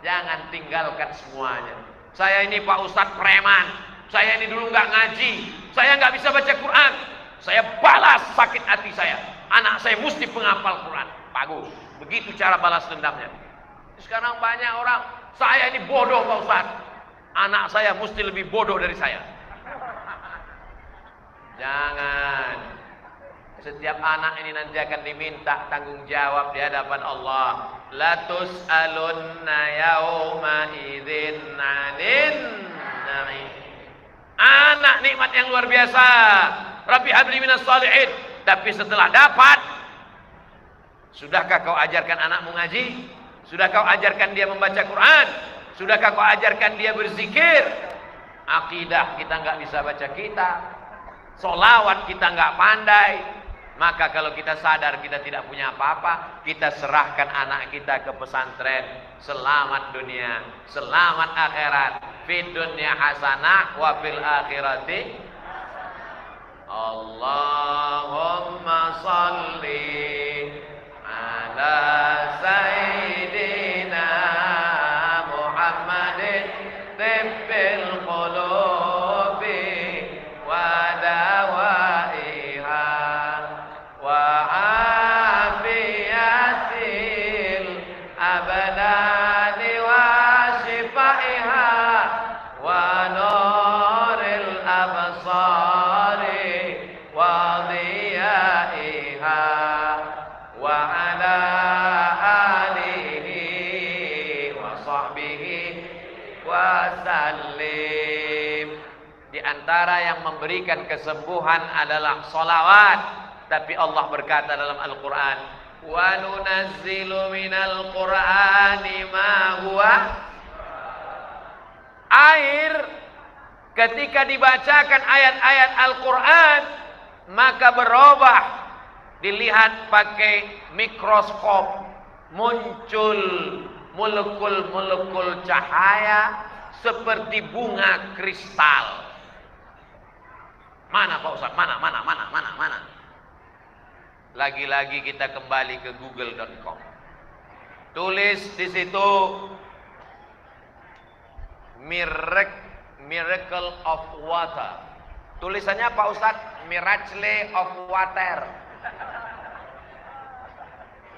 jangan tinggalkan semuanya. Saya ini Pak Ustadz preman, saya ini dulu nggak ngaji, saya nggak bisa baca Quran, saya balas sakit hati saya. Anak saya mesti penghafal Quran. Bagus, begitu cara balas dendamnya. Sekarang banyak orang, saya ini bodoh Pak Ustadz, anak saya mesti lebih bodoh dari saya. Jangan. Setiap anak ini nanti akan diminta tanggung jawab di hadapan Allah. La tus'alunna yauma idzin 'anin na'im. Anak nikmat yang luar biasa. Rabbi habli minas shalihin. Tapi setelah dapat, sudahkah kau ajarkan anakmu ngaji? Sudah kau ajarkan dia membaca Quran? Sudahkah kau ajarkan dia berzikir? Akidah kita nggak bisa baca kitab, sholawat kita nggak pandai. Maka kalau kita sadar kita tidak punya apa-apa, kita serahkan anak kita ke pesantren. Selamat dunia, selamat akhirat. Fid dunya hasanah wa fil akhirati. Allahumma salli ala sayyidina Muhammadin tibbil qulubi wa dawaiha wa afiyatil abdani wa shifaiha wa nuril absari wa diyaiha wa ala alihi wa sahbihi wa sallim. Di antara yang memberikan kesembuhan adalah sholawat. Tapi Allah berkata dalam Al-Quran, wa nunazzilu minal Qur'ani ma huwa. Air ketika dibacakan ayat-ayat Al-Quran maka berubah. Dilihat pakai mikroskop, muncul molekul-molekul cahaya seperti bunga kristal. Mana Pak Ustaz? Mana? Lagi-lagi kita kembali ke google.com. Tulis di situ miracle of water. Tulisannya Pak Ustaz, miracle of water.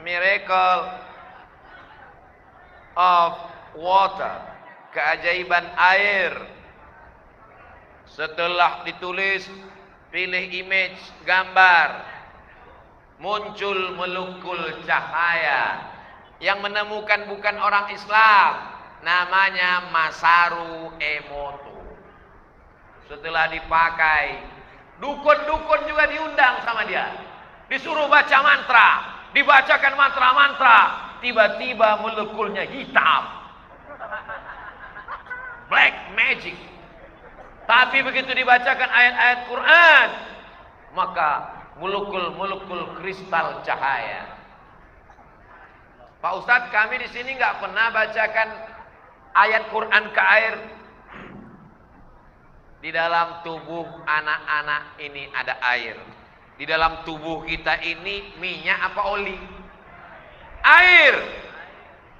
Miracle of water. Keajaiban air. Setelah ditulis, pilih image, gambar. Muncul melukul cahaya. Yang menemukan bukan orang Islam. Namanya Masaru Emoto. Setelah dipakai, dukun-dukun juga diundang sama dia. Disuruh baca mantra. Dibacakan mantra-mantra. Tiba-tiba molekulnya hitam. Black magic. Tapi begitu dibacakan ayat-ayat Quran, maka molekul kristal cahaya. Pak Ustadz, kami di sini nggak pernah bacakan ayat Quran ke air. Di dalam tubuh anak-anak ini ada air. Di dalam tubuh kita ini minyak apa oli? Air.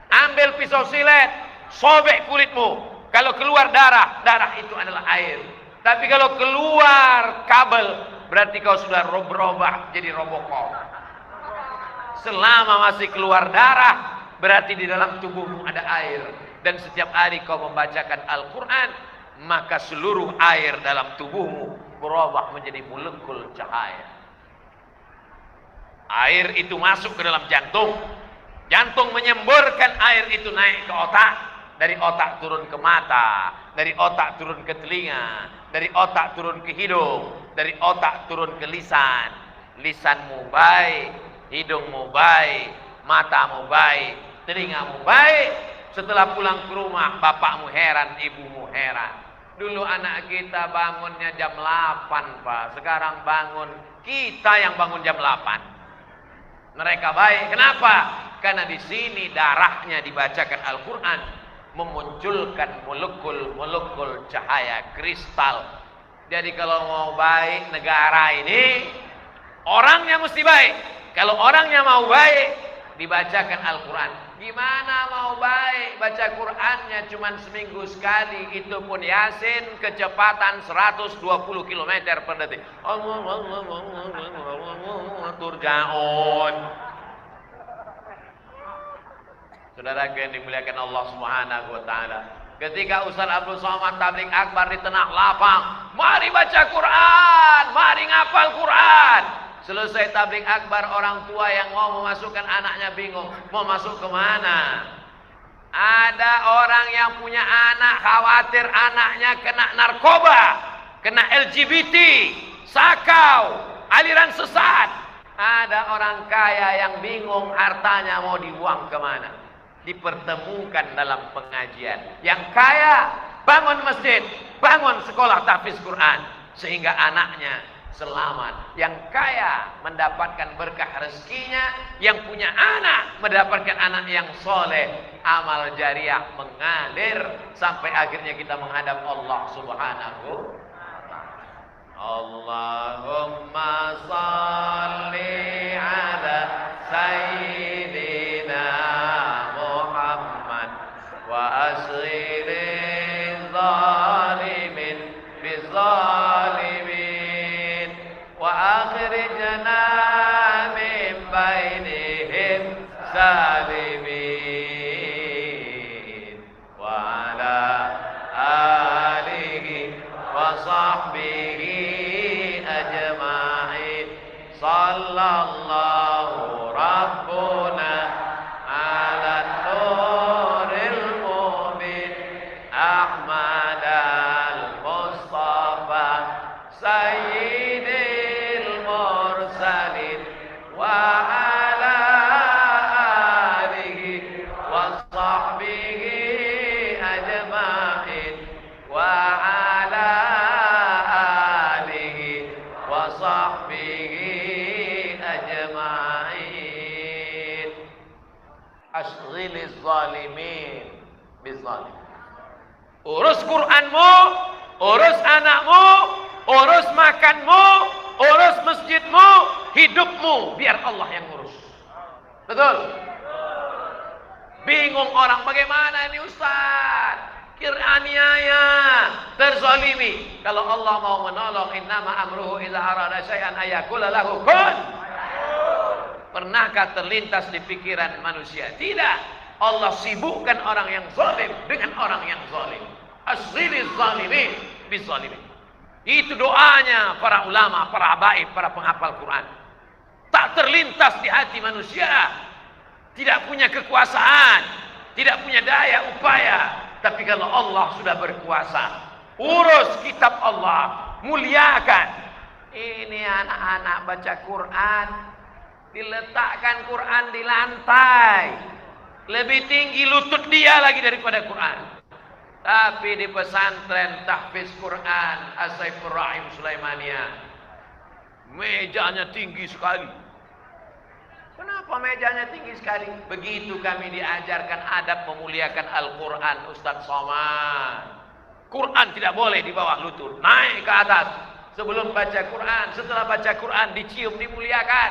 Ambil pisau silet, sobek kulitmu. Kalau keluar darah, darah itu adalah air. Tapi kalau keluar kabel, berarti kau sudah berubah jadi Robocop. Selama masih keluar darah, berarti di dalam tubuhmu ada air. Dan setiap hari kau membacakan Al-Quran, maka seluruh air dalam tubuhmu berubah menjadi molekul cahaya. Air itu masuk ke dalam jantung. Jantung menyemburkan air itu naik ke otak. Dari otak turun ke mata, dari otak turun ke telinga, dari otak turun ke hidung, dari otak turun ke lisan. Lisanmu baik, hidungmu baik, matamu baik, telingamu baik. Setelah pulang ke rumah, bapakmu heran, ibumu heran. Dulu anak kita bangunnya jam 8, Pak. Sekarang bangun, kita yang bangun jam 8. Mereka baik. Kenapa? Karena di sini darahnya dibacakan Al-Quran. Memunculkan molekul cahaya kristal. Jadi kalau mau baik negara ini, orangnya mesti baik. Kalau orangnya mau baik, dibacakan Al-Quran. Gimana mau baik? Baca Qurannya cuma seminggu sekali. Itu pun Yasin kecepatan 120 km per detik. Turjaun. Saudara yang dimuliakan Allah Subhanahu wa taala. Ketika Ustaz Abdul Somad tabligh akbar di tengah lapang, mari baca Quran, mari ngapal Quran. Selesai tabligh akbar, orang tua yang mau memasukkan anaknya bingung, mau masuk ke mana? Ada orang yang punya anak khawatir anaknya kena narkoba, kena LGBT, sakau, aliran sesat. Ada orang kaya yang bingung hartanya mau dibuang kemana. Dipertemukan dalam pengajian. Yang kaya bangun masjid, bangun sekolah tahfiz Quran sehingga anaknya selamat. Yang kaya mendapatkan berkah rezekinya, yang punya anak mendapatkan anak yang soleh, amal jariah mengalir sampai akhirnya kita menghadap Allah Subhanahu. Allahumma salli ala sayyidina وأصغر الظالمين بالظالمين وأخرجنا من بينهم سالمين وعلى آله وصحبه أجمعين صلى الله ربنا على النور أحمد المصطفى سيد المرسلين وعلى آله وصحبه أجمعين وعلى آله وصحبه أجمعين أشغل الظالمين بالظالمين. Urus Quranmu, urus anakmu, urus makanmu, urus masjidmu, hidupmu, biar Allah yang ngurus. Betul? Bingung orang, bagaimana ini Ustaz? Aniaya, terzalimi. Kalau Allah mau menolong, innama amruhu idza arada syai'an ayaqula lahu kun. Pernahkah terlintas di pikiran manusia? Tidak. Allah sibukkan orang yang zalim dengan orang yang zalim. Asghiriz zalimin bizzalimin. Itu doanya para ulama, para habaib, para penghafal Quran. Tak terlintas di hati manusia. Tidak punya kekuasaan, tidak punya daya upaya. Tapi kalau Allah sudah berkuasa, urus kitab Allah, muliakan. Ini anak-anak baca Quran, diletakkan Quran di lantai. Lebih tinggi lutut dia lagi daripada Quran. Tapi di pesantren tahfiz Quran As-Saifur Rahim Sulaimaniyah, mejanya tinggi sekali. Kenapa mejanya tinggi sekali? Begitu kami diajarkan adab memuliakan Al-Quran, Ustaz Somad. Quran tidak boleh di bawah lutut, naik ke atas. Sebelum baca Quran, setelah baca Quran dicium, dimuliakan.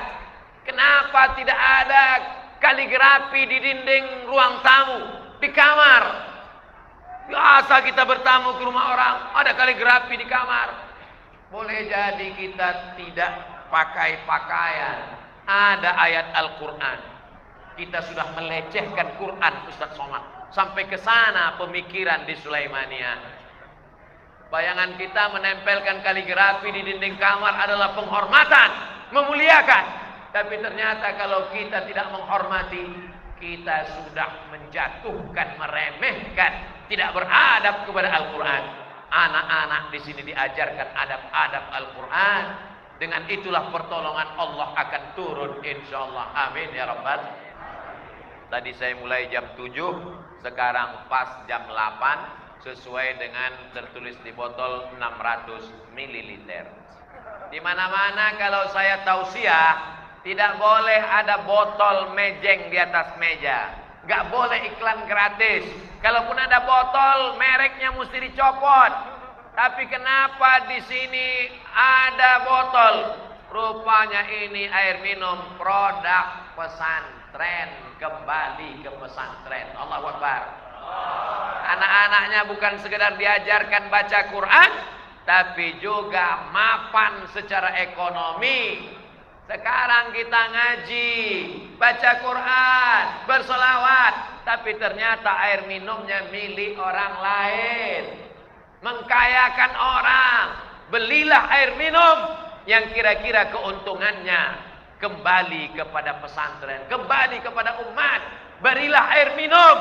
Kenapa tidak ada kaligrafi di dinding ruang tamu, di kamar? Biasa kita bertamu ke rumah orang, ada kaligrafi di kamar. Boleh jadi kita tidak pakai pakaian, ada ayat Al-Quran. Kita sudah melecehkan Quran, Ustaz Somad. Sampai ke sana pemikiran di Sulaimaniyah. Bayangan kita menempelkan kaligrafi di dinding kamar adalah penghormatan, memuliakan. Tapi ternyata kalau kita tidak menghormati, kita sudah menjatuhkan, meremehkan, tidak beradab kepada Al-Quran. Anak-anak di sini diajarkan adab-adab Al-Quran. Dengan itulah pertolongan Allah akan turun insyaallah. Amin ya rabbal. Tadi saya mulai jam 7, sekarang pas jam 8, sesuai dengan tertulis di botol 600 ml. Di mana-mana kalau saya tausiah, tidak boleh ada botol mejeng di atas meja. Nggak boleh iklan gratis. Kalaupun ada botol, mereknya mesti dicopot. Tapi kenapa di sini ada botol? Rupanya ini air minum produk pesantren, kembali ke pesantren. Allahu Akbar. Anak-anaknya bukan sekedar diajarkan baca Quran, tapi juga mapan secara ekonomi. Sekarang kita ngaji, baca Quran, bersolawat, tapi ternyata air minumnya milik orang lain. Mengkayakan orang. Belilah air minum yang kira-kira keuntungannya kembali kepada pesantren, kembali kepada umat. Berilah air minum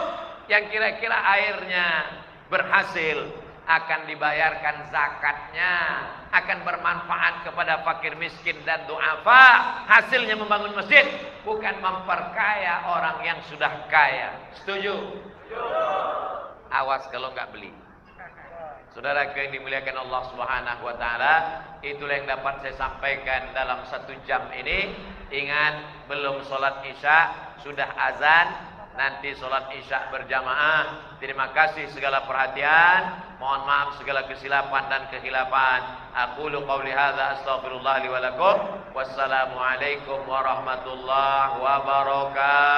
yang kira-kira airnya berhasil, akan dibayarkan zakatnya, akan bermanfaat kepada fakir miskin dan du'afa. Hasilnya membangun masjid, bukan memperkaya orang yang sudah kaya. Setuju? Awas kalau nggak beli. Saudara yang dimuliakan Allah Subhanahu wa taala, itulah yang dapat saya sampaikan dalam 1 jam ini. Ingat, belum sholat Isya, sudah azan, nanti sholat Isya berjamaah. Terima kasih segala perhatian, mohon maaf segala kesilapan dan kehilafan. Aqulu qauli hadza astaghfirullah li wa lakum. Wassalamualaikum warahmatullahi wabarakatuh.